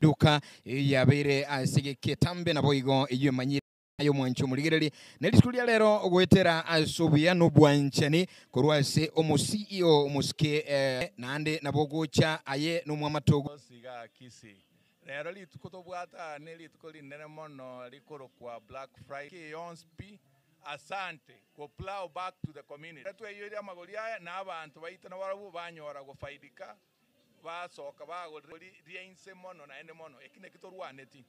duka yabere asige ketambe na boigo iyo manyira ayo mwancho muligireri nelisulia lero gwetera asubia no bwanchani korwase omu CEO muske nande nabogocha aye no mwamatogo siga kisi lero litukotobwata nelitukoli nene mono likoro kwa Black Friday yonspi asante ko plow back to the community tweyiri amagolia na abantu bayitana barabu banyora go faidika basoka bagori riense mono na ende mono ekine kitorwaneti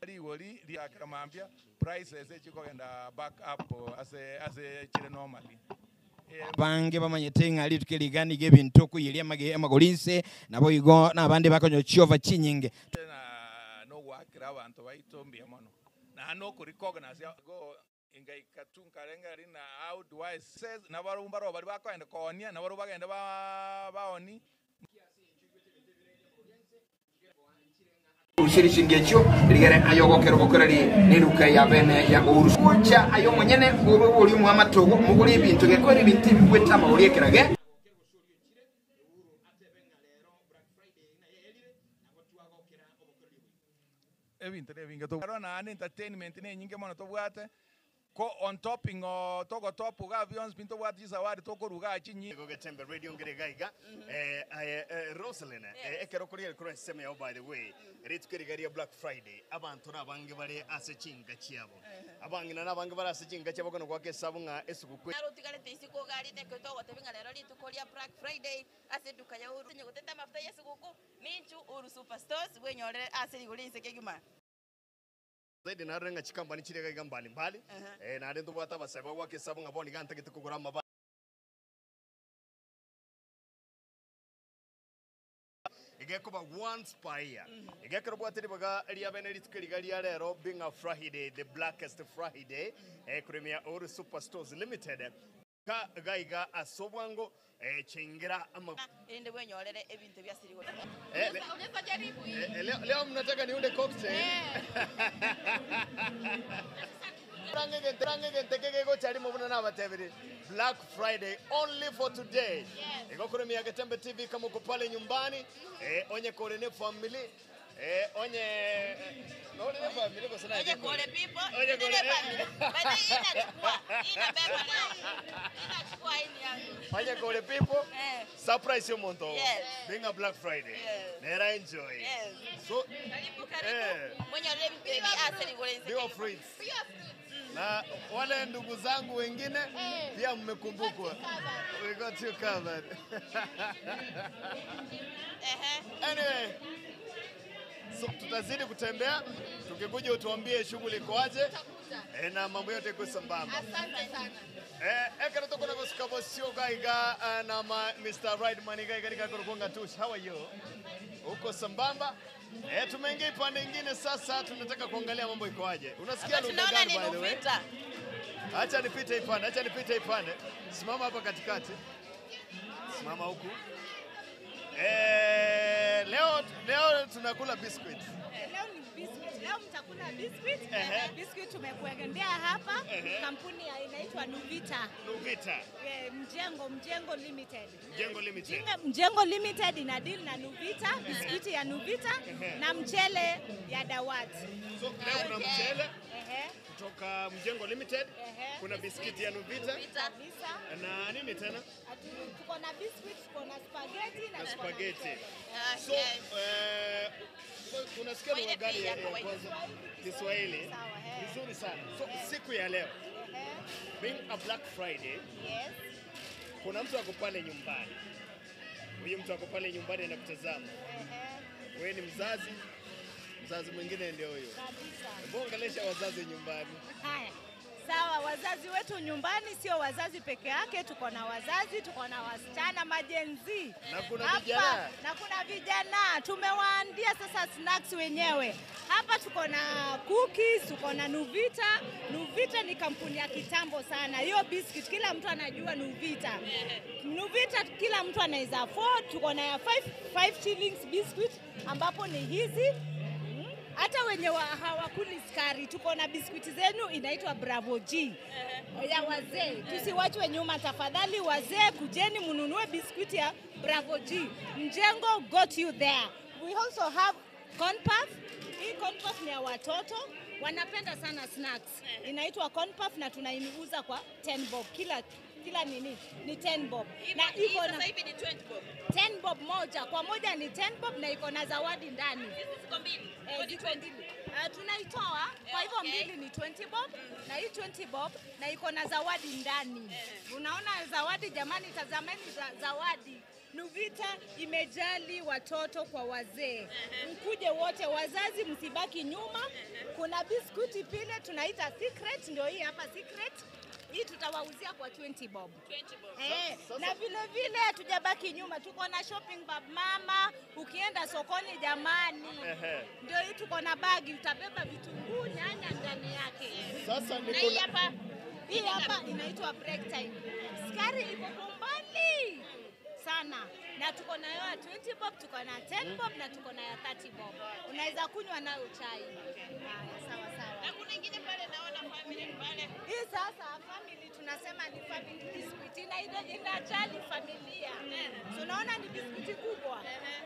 rigori riakamambia prices echikogenda back up as chire normally bange bamanyetenga ali tukeligani gebintu kuyilia amagolinse nabo igo nabandi bakonyo chiova chinyinge na no wakira abantu bayitombia mono na no ku recognize go ingai katunga renga rina how do I says na barumba ro bari bakwenda konia na baru bagenda baoni ushirishingekyo rigere ayogokero bokorari neruka ya bene ya urukucha ayo mwenyene ube uri mu amatogo muguri ibintu gekora ibintu bigweta mawurekerage ebintu nebinga to na entertainment ne nyinge mono to bwate ko on topping o togo top ga avions pinto bwate zawadi to ko ruga chinyi go getembe radio ngere gaiga Rosalina ekero kuri kuri sema yo by the way ritukirigaria Black Friday abantu nabange bare asechinga chiabo abangina nabange bare asechinga chiabo kono kwake sabunga esugukwe narutigale tisiko gali ne ko to tebinga lero litukolia Black Friday aseduka ya uru nyegoteta mafuta yesuguku minchu uru superstores bwenyore asirigulinse kegima zaidi na renga chikambani chirega gambali mbali na rendo bwata basaba wake sabunga boni ganta gitukugura maba igekuba once per year igekero bwatiri baga ria bene ritukirigaria lero being a Friday the blackest Friday kuremia Uru Superstores Limited ka gaiga asobwango chingira ama ende bwenyorere ebintu byasirigo leo mnataka niunde cocktail Trange gente go chari mubuna na batebiri Black Friday only for today. Ego kure miya Getembe TV kama uko pale nyumbani onye kore ne family onye nore ne family kwa sana onye kore people onye kore family bado ina beba inachukua ini yangu onye kore people surprise yo monto being a Black Friday nera enjoy so karibu mwenye rebi asirigolense biwa fruits na wale ndugu zangu wengine pia mmekumbukwa. We got you covered. Anyway, so tutazidi kutembea, tukikuja utuambie shughuli kwaje na mambo yote kwa sambamba. Asante sana. Ekara toko na kusikabo sio gaiga na Mr. Ride Maniga katika kurukonga tush. How are you? Uko sambamba? Tumeingia pande nyingine sasa tunataka kuangalia mambo iko aje. Unasikia lugha gani by the way? Acha nipite ipande. Simama hapa katikati. Simama huku. Leo tunakula biscuit. Leo ni biscuit. Leo mtakula biscuit. Biscuit tumekuendea hapa. Kampuni inaitwa Nuvita. Nuvita. Mjengo Limited. Mjengo Limited ina deal na Nuvita, biscuit ya Nuvita na mchele ya Dawati. So leo kuna mchele. Kutoka Mjengo Limited. Kuna biscuit ya Nuvita. Na nini tena? Tuko na biscuit, tuko na spaghetti na spaghetti. So unasikia lugha gani ya kwanza? Kiswahili. Vizuri sana. So siku ya leo being a Black Friday. Yes. Kuna mtu ako pale nyumbani. Huyu mtu ako pale nyumbani anakutazama. Wewe ni mzazi mwingine ndio huyo. Kabisa. Bongelesha wazazi nyumbani. Haya. Sawa, wazazi wetu nyumbani sio wazazi peke yake, tuko na wazazi, tuko na wasichana majenzi. Na kuna vijana. Na kuna vijana. Tumewaandia sasa snacks wenyewe. Hapa tuko na cookies, tuko na Nuvita. Nuvita ni kampuni ya kitambo sana. Hiyo biscuit kila mtu anajua Nuvita. Nuvita kila mtu anaweza afford. Tuko na 5 shillings biscuit ambapo ni hizi. Hata wenye hawakuli skari, tuko na biskuiti zenu inaitwa Bravo G. Ya wazee, tusiwachwe nyuma tafadhali wazee, kujeni mununue biskuiti ya Bravo G. Mjengo got you there. We also have corn puff. Hii corn puff ni ya watoto. Wanapenda sana snacks. Inaitwa corn puff na tunaiuza kwa 10 bob. Kila nini ni 10 bob. Na iko na sasa hivi ni 20 bob. 10 bob moja. Kwa moja ni 10 bob na iko na zawadi ndani. Ziko mbili. Ziko mbili. Tunaitoa kwa hivyo mbili ni 20 bob na hii 20 bob na iko na zawadi ndani. Unaona zawadi jamani, tazameni zawadi. Nuvita imejali watoto kwa wazee. Mkuje wote, wazazi msibaki nyuma. Kuna biskuti pile tunaita secret, ndio hii hapa secret. Hii tutawauzia kwa 20 bob. 20 bob. Na vile hatujabaki nyuma. Tuko na shopping bag mama, ukienda sokoni jamani. Ndio hii tuko na bagi, utabeba vitunguu, nyanya ndani yake. Sasa Na hii hapa inaitwa break time. Sukari iko mbali sana. Na tuko na ya 20 bob, tuko na 10 bob na tuko na ya 30 bob. Unaweza kunywa nayo chai. Sawa. Na kuna ingine pale naona family pale. Hii sasa family tunasema ni family biscuit. Inajali familia. So unaona ni biskuti kubwa.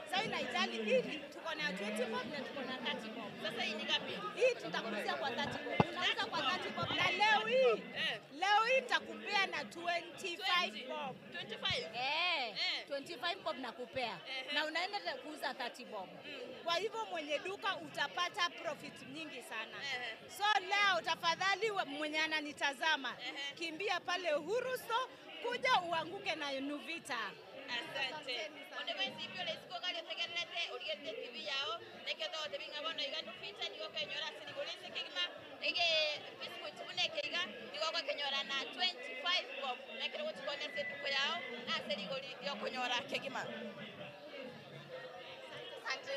Sasa inajali hili tuko na 20 bob na tuko na 30 bob. Sasa hii ni ngapi? Hii tutakuuzia kwa 30 bob. Unauza kwa 30 bob na leo hii nitakupea na 25 bob. 25. 25 bob nakupea. Na unaenda kuuza 30 bob. Kwa hivyo mwenye duka utapata profit nyingi sana. So leo tafadhali mwenye ananitazama kimbia pale Uhuru Store, kuja uanguke na Nuvita. Asante. Onde basi ibyo lesiko kali tegelete urigete TV yao neke to tebinga bono iga Nuvita niko kenyora sinigolese kigma ege biscuit bunekeiga niko kwa kenyora na 25 bob neke ko tukone setu ko yao na sinigoli yo kenyora kigma. Asante.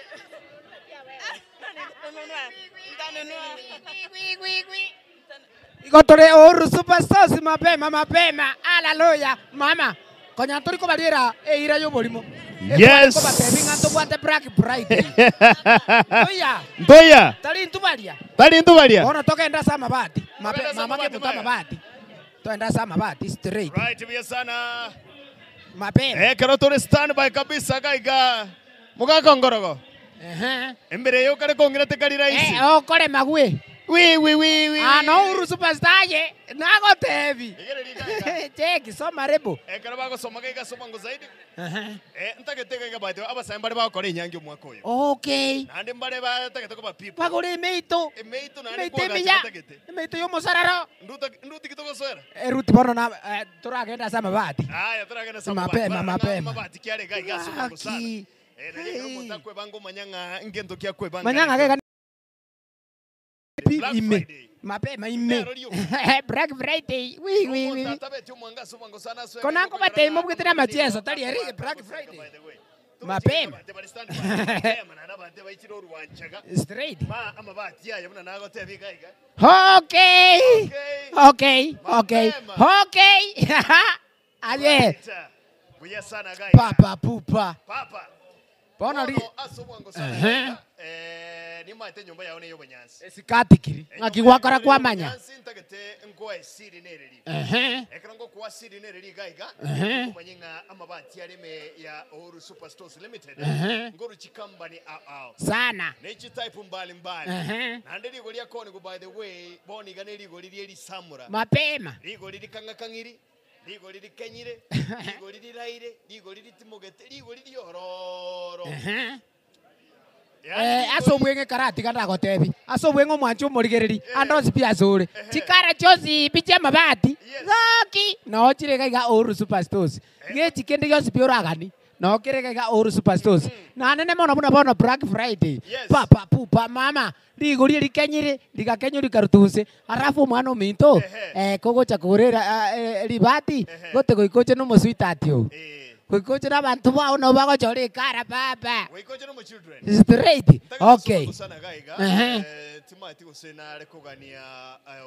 Igotore Uhuru Superstars mapema. Hallelujah. Mama. Konya turi ko barira ira yo bolimo. Yes. Ko batebinga to bwate Black Friday. Ndoya. Tali ntubalia. Ona toka enda sama bati. Mama ke mutama bati. To enda sama bati straight. Right vya sana. Mapema. Kero turi standby kabisa gaiga. Mugaka ngorogo. Embere yo kare kongera te kari raisi. Kore magwe. Oui. No Uhuru Superstar ye. Nago tevi. Cheki soma rebo. Kero bago soma gaiga soma ngo zaidi. Ntagete gaiga bati aba sambare ba kore nyangi mwaka uyu. Okay. Ande mbare ba tagete ko ba pipo. Bagore meito. Meito na ni kwa tagete. Meito yo mosararo. Nduti kitoko swera. Ruti bono na turagenda sama bati. Haya turagenda sama bati. Mapema. Mabati kiale gaiga soma ngo sana. Ndio mutakwe bango manyanga ngendo kia kwe banga. Manyanga gaiga Black Friday. Mapema ime. Black Friday. Oui. Kona ko bate mo bukitira machieso tali eri Black Friday. Mapema. Straight. Okay. Aye. Papa pupa. Bona ri. Ni mate nyumba yaone yo banyansi. Esikatikiri. Ngakigwakora kwa manya. Nyansi ntagete ngo esiri nereri. Ekrango kwa siri nereri gaiga. Kumanyinga amabati yareme ya Uhuru Superstores Limited. Ngoro chikambani ao. Sana. Nechi type mbali. Na ndiri golia koni go by the way, boni ganeri goliri eri samura. Mapema. Rigoliri kangakangiri. Rigoliri kenyire. Rigoliri raire. Rigoliri timogete. Rigoliri ororo. Asobwenge karati kana gotebi. Asobwengo mwanchu murigereri. Andozi pia zure. Chikara chozi piche mabati. Zaki. No chire gaiga Uhuru Superstores. Ge chikende yosi pioragani. No kire gaiga Uhuru Superstores. Na nene mono bono Black Friday. Papa pupa mama. Rigori rikenyire, rigakenyuri karutuse. Arafu mwana minto. Kogo chakurera ribati. Gote goikoche no moswita atio. Kuikoche na bantu bao no bago chore kara baba. Kuikoche no children. Straight. Okay. Timati usena rekogania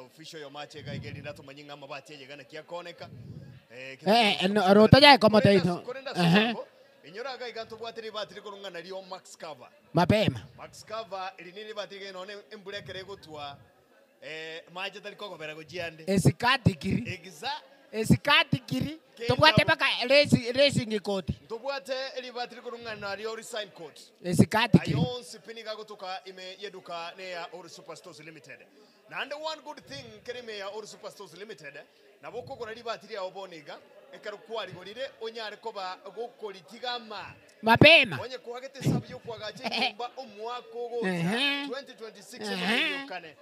official yo match gaigeli ndato manyinga mabati yegana kiakoneka. Rota ya como te hizo. Inyora gaiga to bwatiri batiri kolunga na rio Max Cover. Mapema. Max Cover ilinini batiri none embulekere gutwa maje taliko gobera go jiande. Esikatikiri. Exa esikati kiri tobwate baka racing code tobwate elibati likurungana lyo resign code esikati kiri ayonsi pinika gutuka ime yeduka ne ya Ori Superstores Limited nande one good thing kerime ya Ori Superstores Limited nabo kugura libati lya oboniga ekaru kwali golire onyare koba gukolitigama mapema onye kuhagete sabu yo kwagaje nyumba omwako go 2026 kane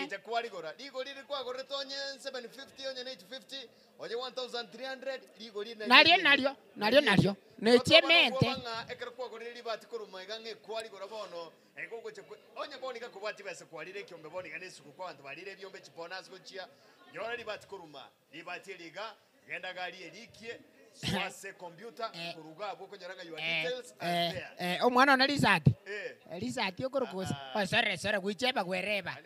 ije kwali gora ligolire kwa gore tonye 750 onye 850 onye 1300 ligolire naryo nechemente ekaru kwa gore libati kurumaiga nge kwali gora bono ego chekwe onye bonika kubati bese kwalire kyombe bonika nesuku kwa bantu balire byombe chiponas gochia yora libati kuruma libati liga genda gali elikie swase computer kuruga bwo konyaranga your details are there omwana ona lisati lisati okorokosa sorry kuicheba kwereba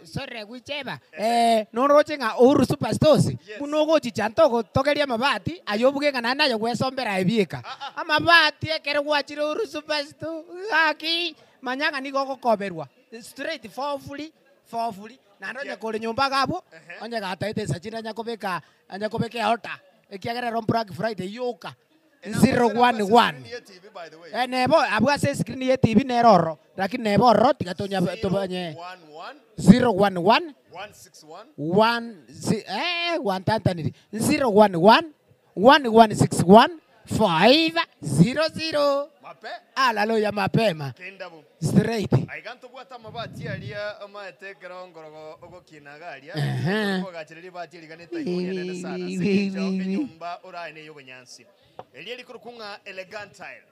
sorry kuicheba noroche Uru Superstores munogochi chantoko tokeria mabati ayobugenga nana yo kwesombera ebieka amabati ekere gwachire Uru Superstores aki manyanga nigo gokoberwa straight for free nando kore nyumba gabo onye gataite sachira nyakobeka hota ekiagera Black Friday yoka 011 nebo abwa se screen ye TV neroro lakini nebo ro tigatonya tobanye 011 161 011 500 alalo ya mapema straight aiganto bwata mabati alia amate grongoro ogokinagaria ogachiriri bati liganeta ikonye sana nyumba oraine yobonyansi elie likurukunga elegant tile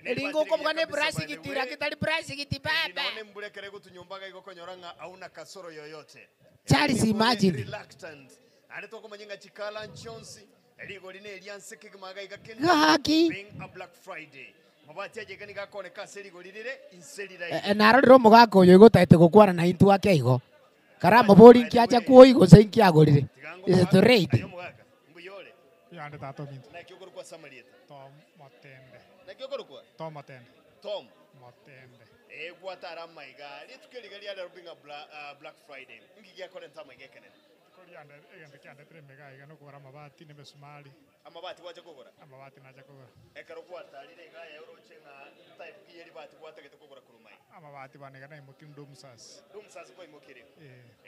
elingo ko bwane brush gitira kitali brush gitibaba none mburekere gutunyumbaga igokonyoranga auna kasoro yoyote Charles imagine reluctant ane toko manyinga chikala nchonsi eligo line elianse kigmaga Gaki. being a Black Friday mabati aje ganika kone kaseri golirire inselira naroriro mugako yo igotaite gukwana na intu akeigo karamba bori kiacha kuoigo sainki agorire is to rate mbuyole yande tato mintu na kyokoro kwa samarieta tom motende na kyokoro kwa tom motende motende gwatara maiga litukeliga lya rubinga Black Friday ngigia kone ntama igekene yande egende kyande tremega iga no kugura mabati ne mesumari amabati waje kugura amabati naje kugura ekaro gwatarire ga ya urochenga type kiyeri bati gwatagete kugura kurumai amabati banega na imukin dumsas ko imukire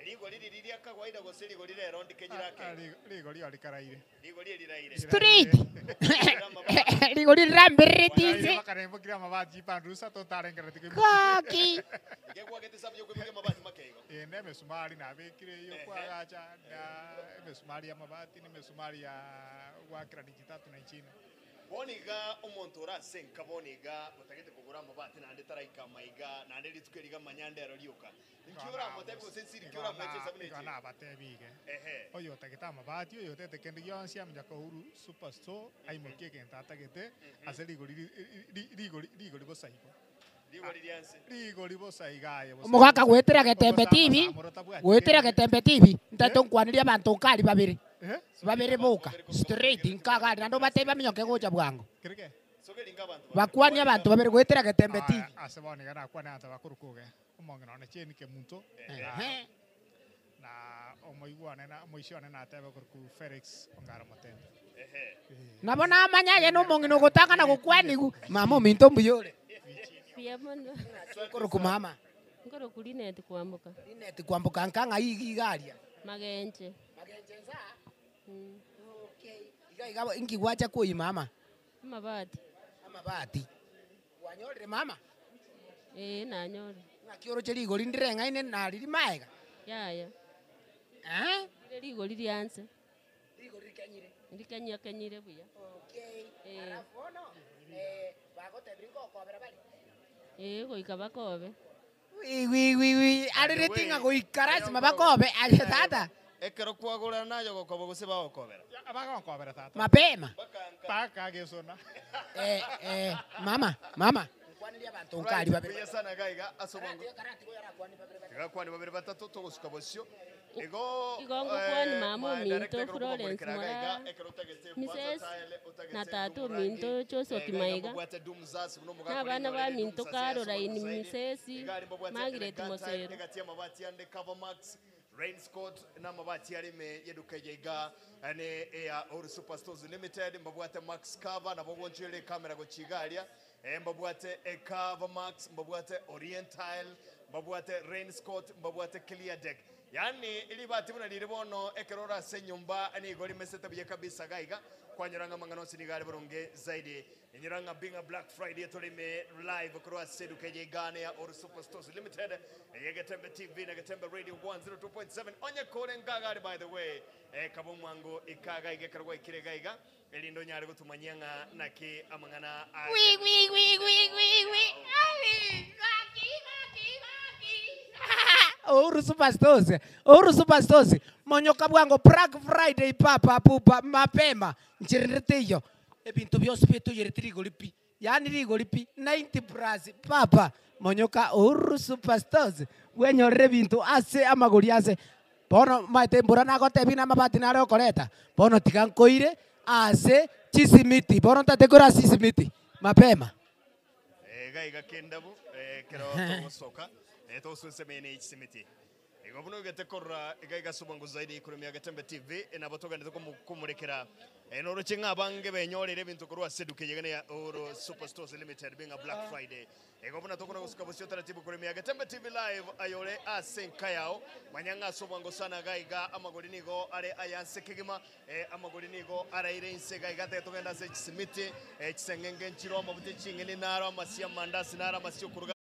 eligo liri liri akagwaida goseli golire rondi kenyirake ligo liri alikaraire ligo liri liraire street ligo liri rambiritize bakarembo kira mabati pandusa to tarengerete Gaki ngegwa gete sabu yokubiga mabati makeigo ne mesumari na bekire yo kwagacha na mesumari ya mabati ni mesumari ya wakira digitatu na China boniga omuntu orasenka boniga utagete kugura mabati na ndetara ikamaiga na ndeli tukeriga manyandero lyoka nkiora motebo sensiri kiora mwache sabune kana batebige oyo tageta mabati oyo tete kendi yonsi amja ko Uru Superstore aimokie kenta tagete aseli goli bosaiko ligo libosaigaye mugaka gwetera getembe TV ntato nkwaniria bantu nkali babiri buka straight nkaga nando bateba minyoke gocha bwango kirike bakwani abantu babiri gwetera getembe TV asebone gana kwana anta bakurukuge umongena ne cheni ke muntu na omoigwane na moishone na tebe kurku Felix ongara motende nabona amanyaye no mongino gutaka na gukwanigu mama minto mbuyole pia mono kuruku mama ngoro kulineti kuambuka kwambuka nkanga igaria magenje za okay iga ingi wacha koi mama amabati wanyore mama nanyore nakioro cheli goli ndirenga ine na lili maega yaya ligo lilianse ligo likanyire likanyire buya okay alafu no bagote bringo kobera bali goika bakobe wi ariretinga goikara sima bakobe aje tata ekero kwagura nayo gokobo guseba gokobera abagokobera tata mapema paka gesona mama kwaniria abantu nkali babiri sana gaiga asobongo kwani babiri batatu togusuka bosyo ego kwani mama minto Florence mora Mrs na tatu minto Joseph Maiga na bana ba minto Caroline Mrs Margaret Mosero Rainscoat n'amabati yarime yeduka yiga ane ya Oru Superstores Limited mbabwate Max Cover nabo bonjere kamera go Kigali mbabwate Cover Max mbabwate Oriental mbabwate Rainscoat mbabwate Clear Deck yani ili bati buna liribono ekerora senyumba ani goli meseta bye kabisa gaiga kwanyuranga mangano sinigale boronge zaidi inyuranga binga Black Friday tolime live kwa seduka yigane ya Oru Superstores Limited Yegetembe TV na Getembe Radio 102.7 onye kore ngagari by the way kabomwango ikaga igekarwa ikirega elindo nyari gutumanyanga naki amangana Oru Superstores monyoka bwango Black Friday papa pupa mapema nchiritiyo ebintu byose bitu yiritirigo lipi yani rigo lipi 90 plus papa monyoka Oru Superstores wenyorere bintu ase amaguri ase bono matembura nagotebina mabati nare okoreta bono tigankoire ase chisimiti bono tatekora chisimiti mapema gaiga kendabu kero tosoka tosusemene chisimiti Gobuno getekora igaiga subango zaidi kurumya Getembe TV enabotoga ndiko kumurekera enoro chinga bange benyorere bintu kurwa seduke yegene ya Oru Superstores Limited being a Black Friday egobuna tokona kusikabusyo taratibu kurumya Getembe TV live ayole asenka yao manyanga subango sana gaiga amagolinigo are ayanse kigima amagolinigo are irense gaiga tetogenda se chisimiti chisengenge nchiro mabuti chingene naro amasia mandasi naro amasio kuruga